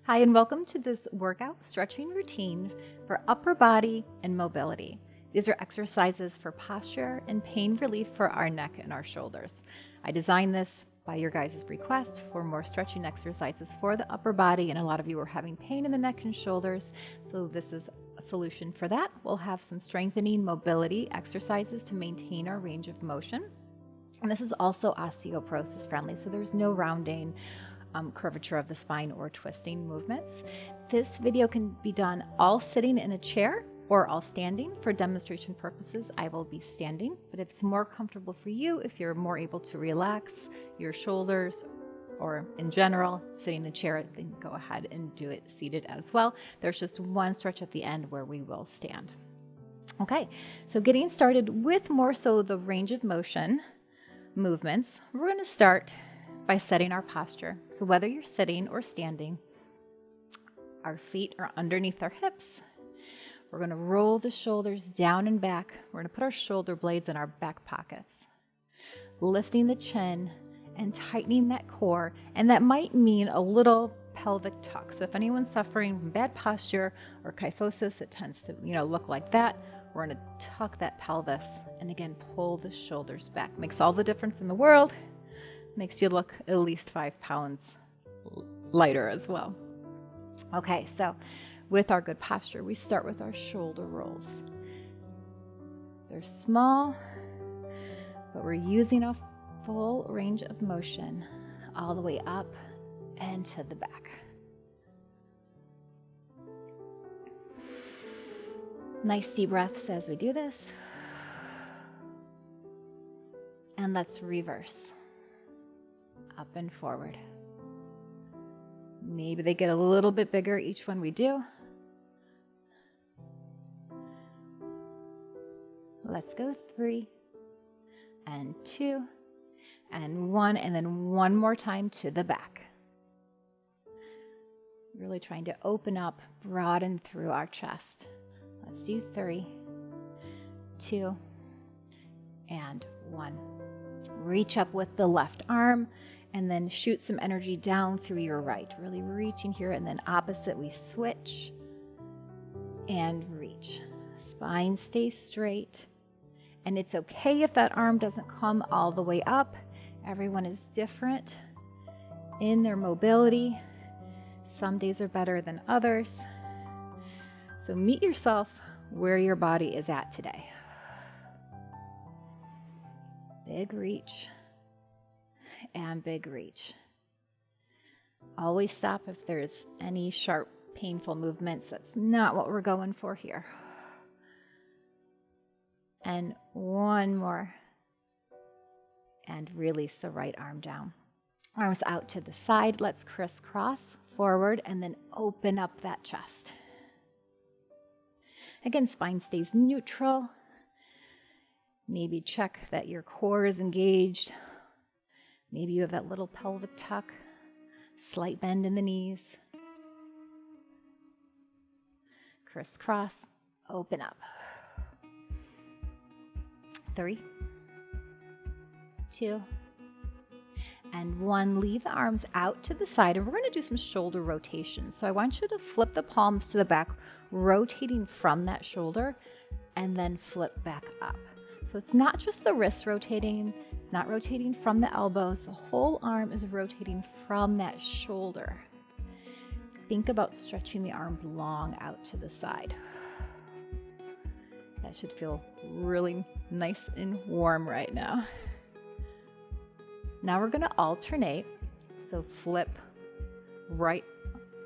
Hi, and welcome to this workout stretching routine for upper body and mobility. These are exercises for posture and pain relief for our neck and our shoulders. I designed this by your guys' request for more stretching exercises for the upper body, and a lot of you are having pain in the neck and shoulders, so this is a solution for that. We'll have some strengthening mobility exercises to maintain our range of motion. And this is also osteoporosis friendly, so there's no rounding, curvature of the spine or twisting movements. This video can be done all sitting in a chair or all standing. For demonstration purposes, I will be standing, but if it's more comfortable for you, if you're more able to relax your shoulders or in general, sitting in a chair, then go ahead and do it seated as well. There's just one stretch at the end where we will stand. Okay, so getting started with more so the range of motion movements, we're going to start by setting our posture. So whether you're sitting or standing, our feet are underneath our hips. We're going to roll the shoulders down and back. We're going to put our shoulder blades in our back pockets, lifting the chin and tightening that core. And that might mean a little pelvic tuck. So if anyone's suffering from bad posture or kyphosis, it tends to, look like that. We're going to tuck that pelvis and again, pull the shoulders back. Makes all the difference in the world. Makes you look at least 5 pounds lighter as well. Okay, so with our good posture, we start with our shoulder rolls. They're small, but we're using a full range of motion all the way up and to the back. Nice deep breaths as we do this. And let's reverse. Up and forward. Maybe they get a little bit bigger each one we do. Let's go 3 and 2 and 1, and then one more time to the back. Really trying to open up, broaden through our chest. Let's do 3, 2, and 1. Reach up with the left arm and then shoot some energy down through your right. Really reaching here, and then opposite, we switch and reach. Spine stays straight. And it's okay if that arm doesn't come all the way up. Everyone is different in their mobility. Some days are better than others. So meet yourself where your body is at today. Big reach and big reach. Always stop if there's any sharp, painful movements. That's not what we're going for here. And one more. And release the right arm down. Arms out to the side. Let's crisscross forward and then open up that chest. Again, spine stays neutral. Maybe check that your core is engaged. Maybe you have that little pelvic tuck, slight bend in the knees. Crisscross, open up. 3, 2, and 1. Leave the arms out to the side, and we're going to do some shoulder rotations. So I want you to flip the palms to the back, rotating from that shoulder, and then flip back up. So it's not just the wrist rotating, it's not rotating from the elbows, the whole arm is rotating from that shoulder. Think about stretching the arms long out to the side. That should feel really nice and warm right now. Now we're going to alternate. So flip right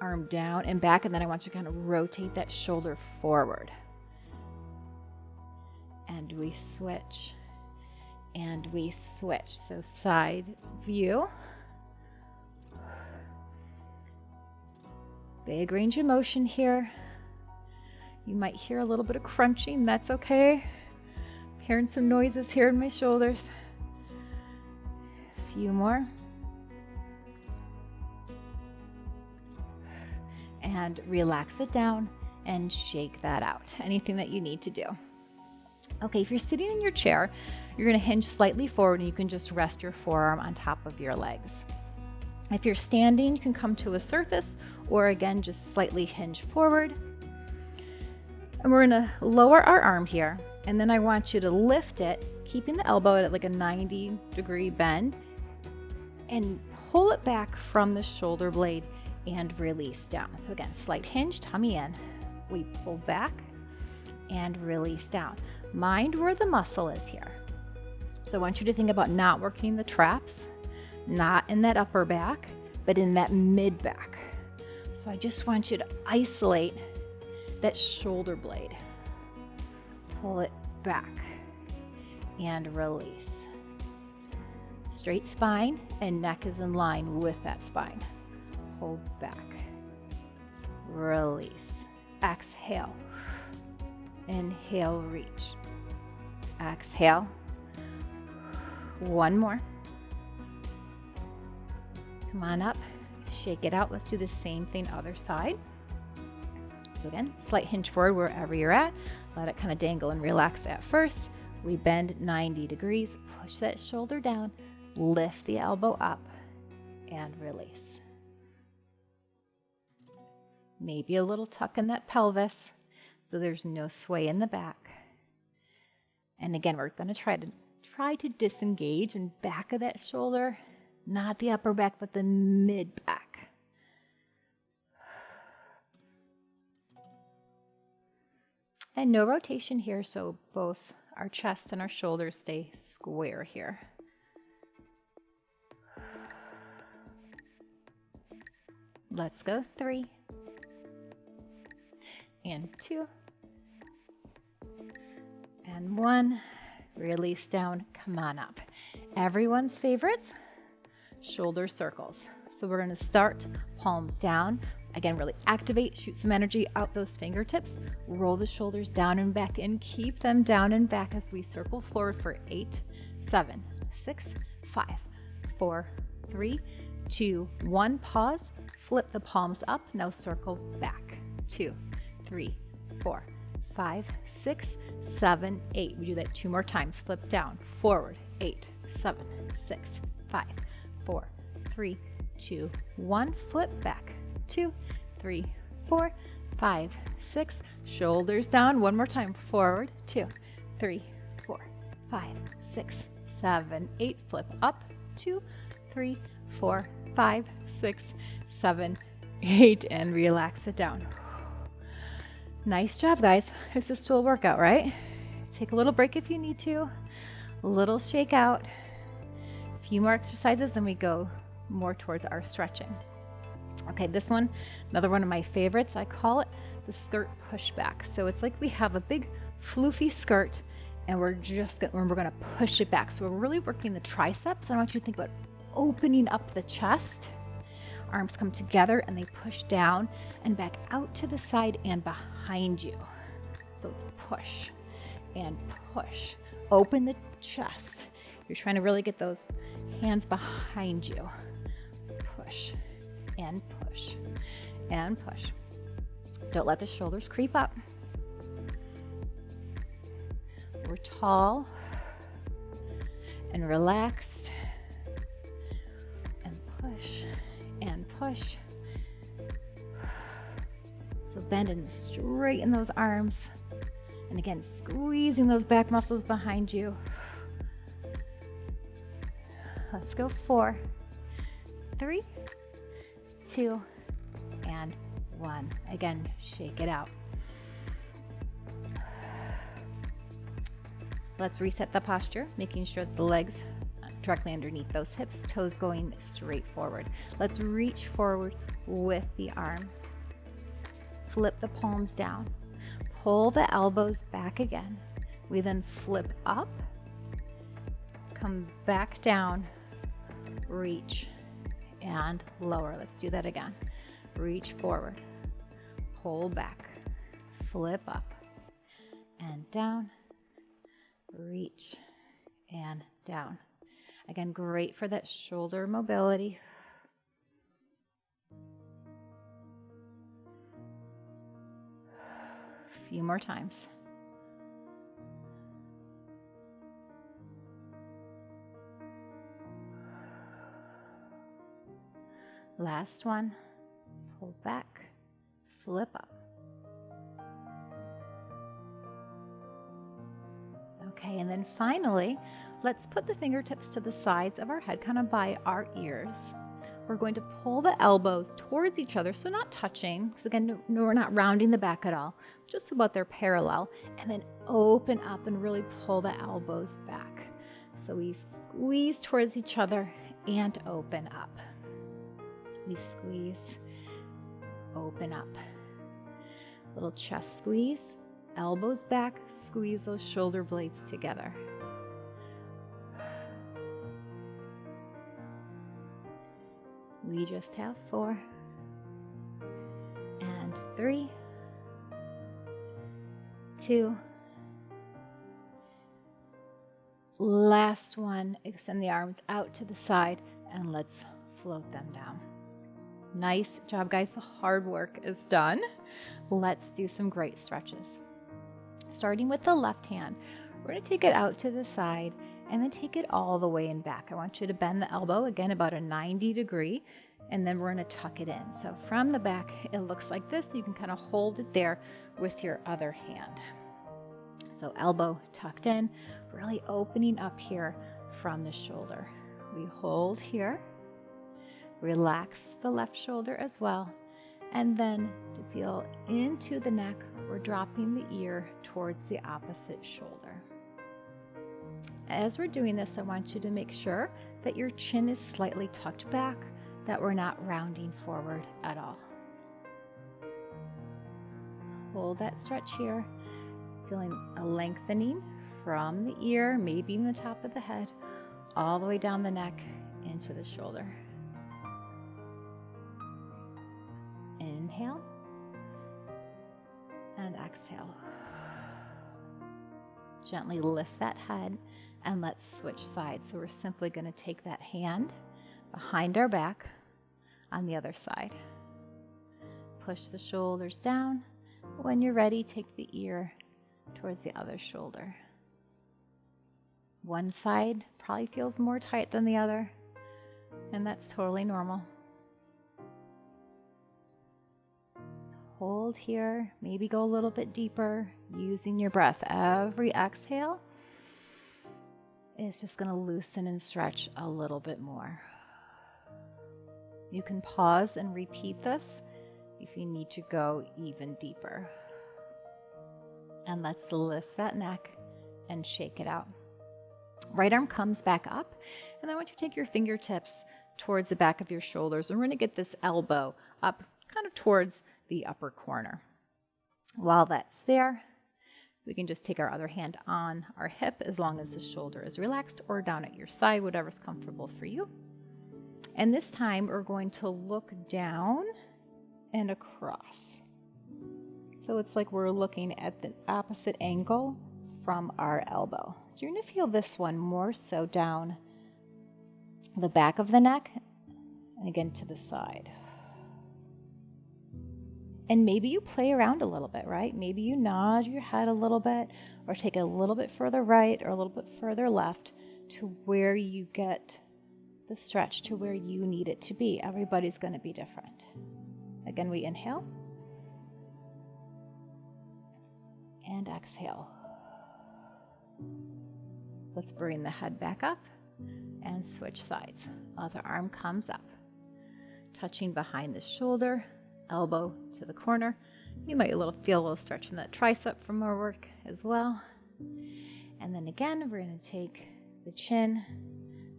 arm down and back, and then I want you to kind of rotate that shoulder forward. And we switch, and we switch. So side view. Big range of motion here. You might hear a little bit of crunching. That's okay. I'm hearing some noises here in my shoulders. A few more. And relax it down and shake that out. Anything that you need to do. Okay, if you're sitting in your chair, you're going to hinge slightly forward, and you can just rest your forearm on top of your legs. If you're standing, you can come to a surface, or again, just slightly hinge forward. And we're gonna lower our arm here, and then I want you to lift it, keeping the elbow at like a 90-degree bend, and pull it back from the shoulder blade and release down. So again, slight hinge, tummy in. We pull back and release down. Mind where the muscle is here. So I want you to think about not working the traps, not in that upper back, but in that mid back. So I just want you to isolate that shoulder blade. Pull it back and release. Straight spine and neck is in line with that spine. Hold back. Release. Exhale. Inhale, reach. Exhale. One more. Come on up. Shake it out. Let's do the same thing other side. So again, slight hinge forward wherever you're at. Let it kind of dangle and relax at first. We bend 90 degrees. Push that shoulder down. Lift the elbow up and release. Maybe a little tuck in that pelvis so there's no sway in the back. And again, we're going to try to disengage in back of that shoulder, not the upper back, but the mid back. And no rotation here, so both our chest and our shoulders stay square here. Let's go. 3 and 2 and 1. Release down. Come on up. Everyone's favorites, shoulder circles. So we're going to start palms down. Again, really activate, shoot some energy out those fingertips. Roll the shoulders down and back in. Keep them down and back as we circle forward for 8, 7, 6, 5, 4, 3, 2, 1. Pause. Flip the palms up. Now circle back. 2, 3, 4, 5, 6, 7, 8. We do that 2 more times. Flip down, forward. 8, 7, 6, 5, 4, 3, 2, 1. Flip back. 2, 3, 4, 5, 6. Shoulders down. 1 more time. Forward. 2, 3, 4, 5, 6, 7, 8. Flip up. 2, 3, 4, 5, 6, 7, 8. And relax it down. Nice job, guys. This is still a workout, right? Take a little break if you need to. A little shake out. A few more exercises, then we go more towards our stretching. Okay, this one, another one of my favorites. I call it the skirt pushback. So it's like we have a big floofy skirt and we're gonna push it back. So we're really working the triceps. I want you to think about opening up the chest. Arms come together and they push down and back out to the side and behind you. So it's push and push. Open the chest. You're trying to really get those hands behind you. Push and push and push. Don't let the shoulders creep up. We're tall and relaxed and push and push. So bend and straighten those arms. And again, squeezing those back muscles behind you. Let's go. 4, 3, 2, and 1. Again, shake it out. Let's reset the posture, making sure that the legs directly underneath those hips, toes going straight forward. Let's reach forward with the arms. Flip the palms down. Pull the elbows back again. We then flip up, come back down, reach, and lower. Let's do that again. Reach forward, pull back, flip up, and down, reach, and down. Again, great for that shoulder mobility. A few more times. Last one. Pull back, flip up. Okay, and then finally, let's put the fingertips to the sides of our head, kind of by our ears. We're going to pull the elbows towards each other, so not touching, because again, no, we're not rounding the back at all, just about they're parallel, and then open up and really pull the elbows back. So we squeeze towards each other and open up. We squeeze, open up. Little chest squeeze, elbows back, squeeze those shoulder blades together. We just have 4 and 3, 2. Last one, extend the arms out to the side and let's float them down. Nice job, guys. The hard work is done. Let's do some great stretches. Starting with the left hand, we're going to take it out to the side and then take it all the way in back. I want you to bend the elbow, again, about a 90 degree, and then we're going to tuck it in. So from the back, it looks like this. You can kind of hold it there with your other hand. So elbow tucked in, really opening up here from the shoulder. We hold here, relax the left shoulder as well, and then to feel into the neck, we're dropping the ear towards the opposite shoulder. As we're doing this, I want you to make sure that your chin is slightly tucked back, that we're not rounding forward at all. Hold that stretch here, feeling a lengthening from the ear, maybe in the top of the head, all the way down the neck into the shoulder. Inhale and exhale. Gently lift that head and let's switch sides. So we're simply going to take that hand behind our back on the other side. Push the shoulders down. When you're ready, take the ear towards the other shoulder. One side probably feels more tight than the other, and that's totally normal. Hold here, maybe go a little bit deeper, using your breath. Every exhale is just going to loosen and stretch a little bit more. You can pause and repeat this if you need to go even deeper. And let's lift that neck and shake it out. Right arm comes back up, and I want you to take your fingertips towards the back of your shoulders, and we're going to get this elbow up kind of towards the upper corner. While that's there, we can just take our other hand on our hip as long as the shoulder is relaxed, or down at your side, whatever's comfortable for you. And this time we're going to look down and across. So it's like we're looking at the opposite angle from our elbow. So you're going to feel this one more so down the back of the neck and again to the side. And maybe you play around a little bit, right? Maybe you nod your head a little bit or take it a little bit further right or a little bit further left to where you get the stretch to where you need it to be. Everybody's going to be different. Again, we inhale and exhale. Let's bring the head back up and switch sides. Other arm comes up, touching behind the shoulder, elbow to the corner. You might feel a little stretch in that tricep from our work as well. And then again, we're going to take the chin,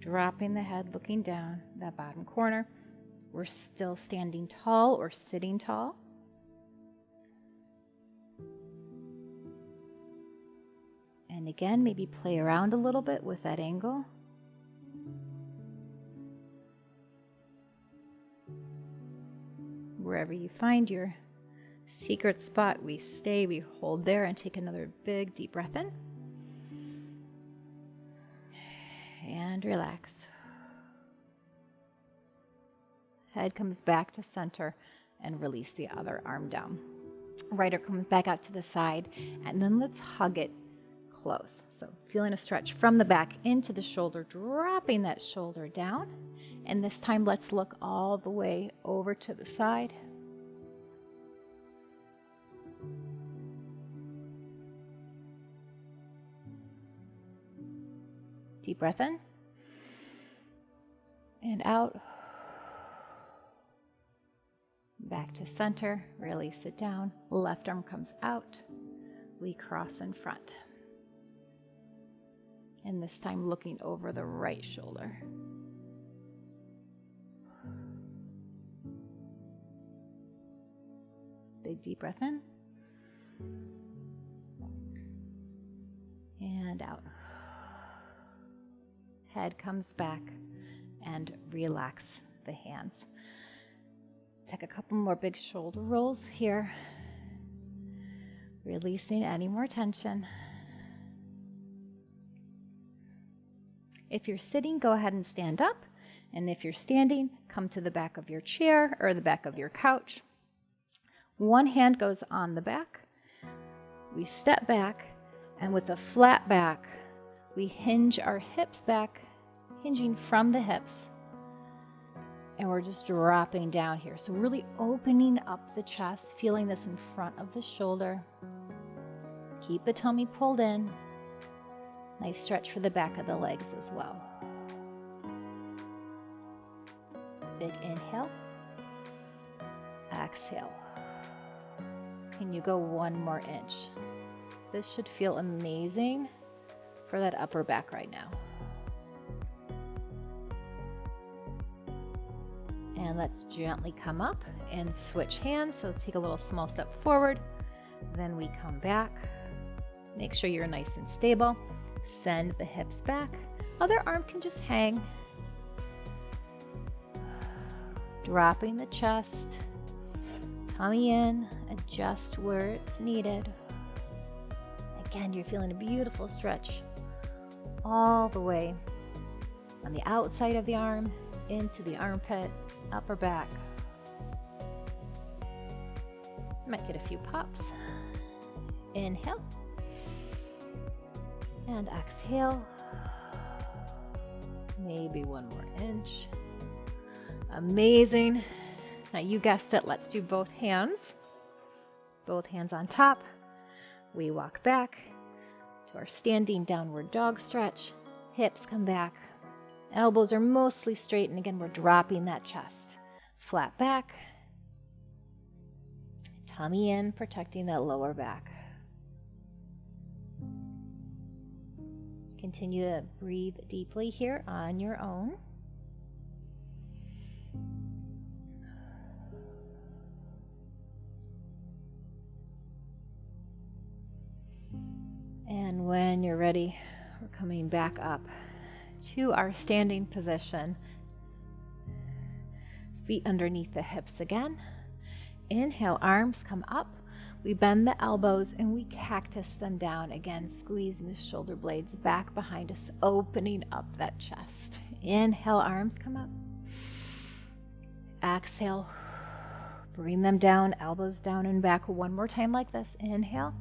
dropping the head, looking down that bottom corner. We're still standing tall or sitting tall. And again, maybe play around a little bit with that angle. Wherever you find your secret spot, we stay, we hold there and take another big deep breath in. And relax. Head comes back to center and release the other arm down. Right arm comes back out to the side, and then let's hug it close. So feeling a stretch from the back into the shoulder, dropping that shoulder down, And this time, let's look all the way over to the side. Deep breath in and out. Back to center, release it down. Left arm comes out. We cross in front. And this time looking over the right shoulder. Big deep breath in. And out. Head comes back and relax the hands. Take a couple more big shoulder rolls here. Releasing any more tension. If you're sitting, go ahead and stand up. And if you're standing, come to the back of your chair or the back of your couch. One hand goes on the back. We step back, and with a flat back, we hinge our hips back, hinging from the hips. And we're just dropping down here. So really opening up the chest, feeling this in front of the shoulder. Keep the tummy pulled in. Nice stretch for the back of the legs as well. Big inhale. Exhale. Can you go one more inch? This should feel amazing for that upper back right now. And let's gently come up and switch hands. So take a little small step forward. Then we come back. Make sure you're nice and stable. Send the hips back. Other arm can just hang. Dropping the chest. Tummy in. Adjust where it's needed. Again, you're feeling a beautiful stretch all the way on the outside of the arm, into the armpit, upper back. Might get a few pops. Inhale. And exhale. Maybe one more inch. Amazing. Now you guessed it, let's do both hands. Both hands on top. We walk back to our standing downward dog stretch. Hips come back. Elbows are mostly straight, and again, we're dropping that chest. Flat back. Tummy in, protecting that lower back. Continue to breathe deeply here on your own. And when you're ready, we're coming back up to our standing position. Feet underneath the hips again. Inhale, arms come up. We bend the elbows and we cactus them down again, squeezing the shoulder blades back behind us, opening up that chest. Inhale, arms come up. Exhale, bring them down, elbows down and back. One more time like this. Inhale.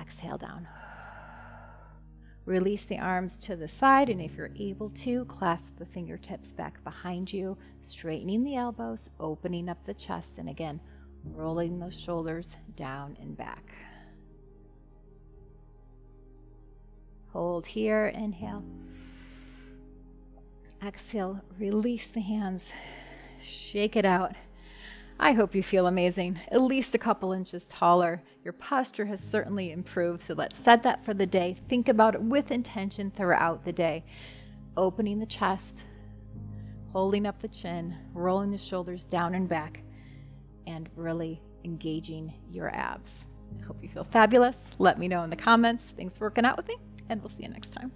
Exhale down. Release the arms to the side, and if you're able to, clasp the fingertips back behind you, straightening the elbows, opening up the chest, and again, rolling those shoulders down and back. Hold here, inhale. Exhale, release the hands, shake it out. I hope you feel amazing, at least a couple inches taller. Your posture has certainly improved, so let's set that for the day. Think about it with intention throughout the day. Opening the chest, holding up the chin, rolling the shoulders down and back, and really engaging your abs. I hope you feel fabulous. Let me know in the comments. Thanks for working out with me, and we'll see you next time.